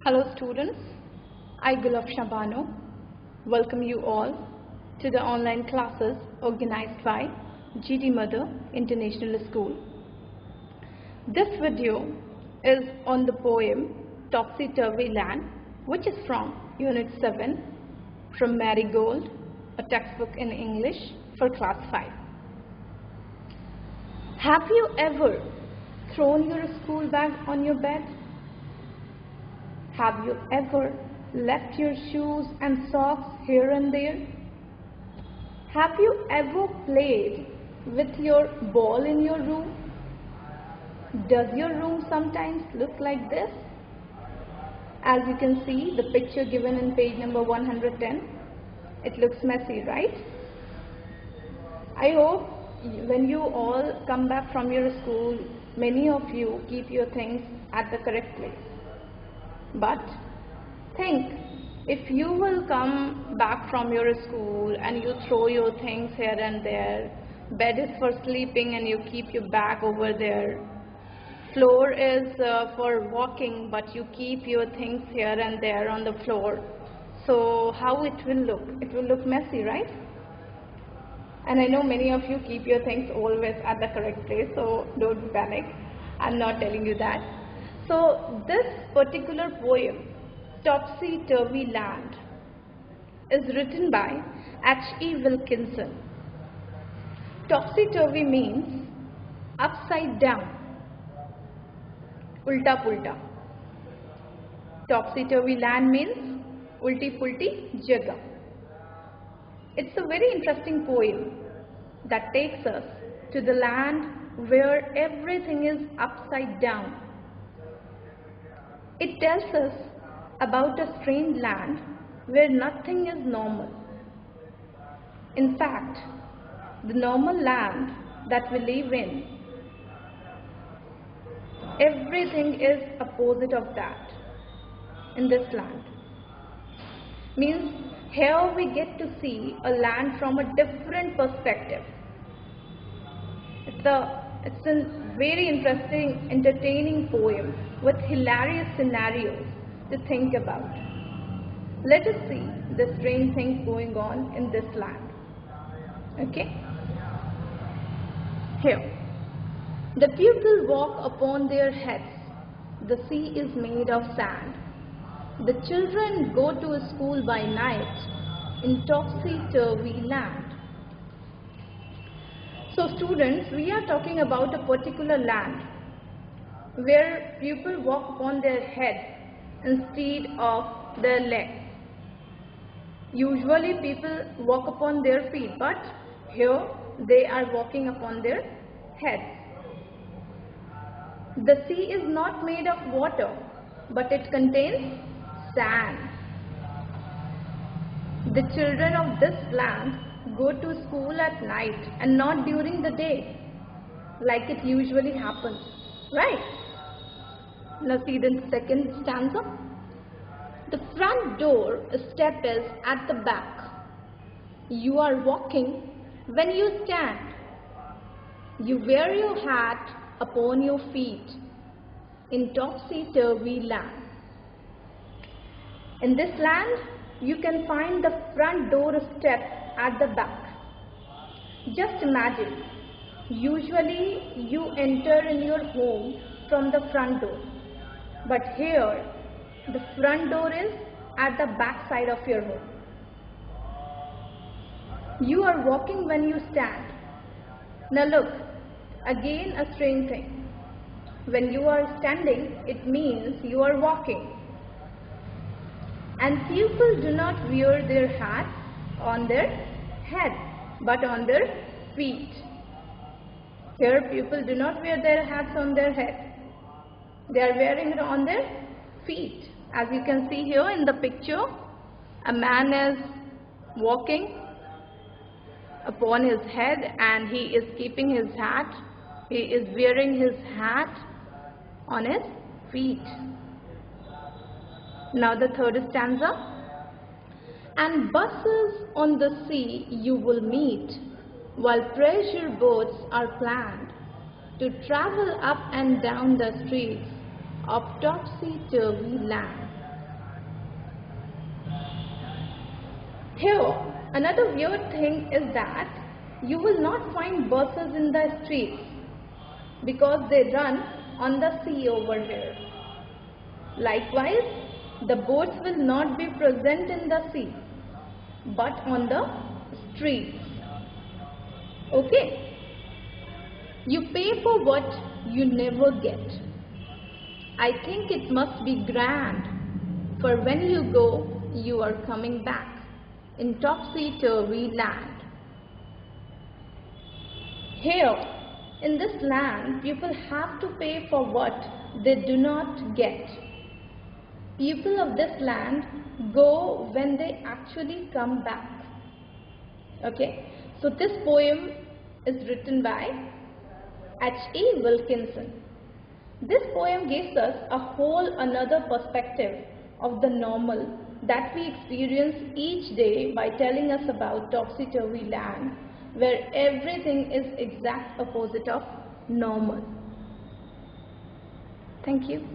Hello students, I Gulafsha Bano welcome you all to the online classes organized by GD Mother International School. This video is on the poem Topsy Turvy Land, which is from Unit 7 from Marigold, a textbook in English for class 5. Have you ever thrown your school bag on your bed? Have you ever left your shoes and socks here and there? Have you ever played with your ball in your room? Does your room sometimes look like this? As you can see, the picture given in page number 110, it looks messy, right? I hope when you all come back from your school, many of you keep your things at the correct place. But think, if you will come back from your school and you throw your things here and there, bed is for sleeping and you keep your bag over there, floor is for walking but you keep your things here and there on the floor, so how it will look? It will look messy, right? And I know many of you keep your things always at the correct place, so don't panic. I'm not telling you that. So this particular poem, Topsy Turvy Land, is written by H.E. Wilkinson. Topsy turvy means upside down, ulta pulta. Topsy turvy land means ulti pulti jagah. It's a very interesting poem that takes us to the land where everything is upside down. It tells us about a strange land where nothing is normal. In fact, the normal land that we live in, everything is opposite of that in this land. Means here we get to see a land from a different perspective. It's a very interesting, entertaining poem with hilarious scenarios to think about. Let us see the strange things going on in this land. Okay? Here. The people walk upon their heads. The sea is made of sand. The children go to school by night in topsy-turvy land. So students, we are talking about a particular land where people walk upon their heads instead of their legs. Usually people walk upon their feet, but here they are walking upon their heads. The sea is not made of water, but it contains sand. The children of this land go to school at night and not during the day, like it usually happens, right? Now see the second stanza. The front door step is at the back. You are walking when you stand. You wear your hat upon your feet in topsy-turvy land. In this land, you can find the front door step at the back. Just imagine, usually you enter in your home from the front door. But here, the front door is at the back side of your home. You are walking when you stand. Now look, again a strange thing. When you are standing, it means you are walking. And people do not wear their hats on their head, but on their feet. Here people do not wear their hats on their head. They are wearing it on their feet. As you can see here in the picture, a man is walking upon his head and he is keeping his hat. He is wearing his hat on his feet. Now the third stanza. And buses on the sea you will meet, while pleasure boats are planned to travel up and down the streets of topsy-turvy land. Here, another weird thing is that you will not find buses in the streets because they run on the sea over here. Likewise, the boats will not be present in the sea but on the streets. Okay? You pay for what you never get. I think it must be grand, for when you go, you are coming back in topsy-turvy land. Here, in this land, people have to pay for what they do not get. People of this land go when they actually come back. Okay, so this poem is written by H.E. Wilkinson. This poem gives us a whole another perspective of the normal that we experience each day by telling us about topsy-turvy land where everything is exact opposite of normal. Thank you.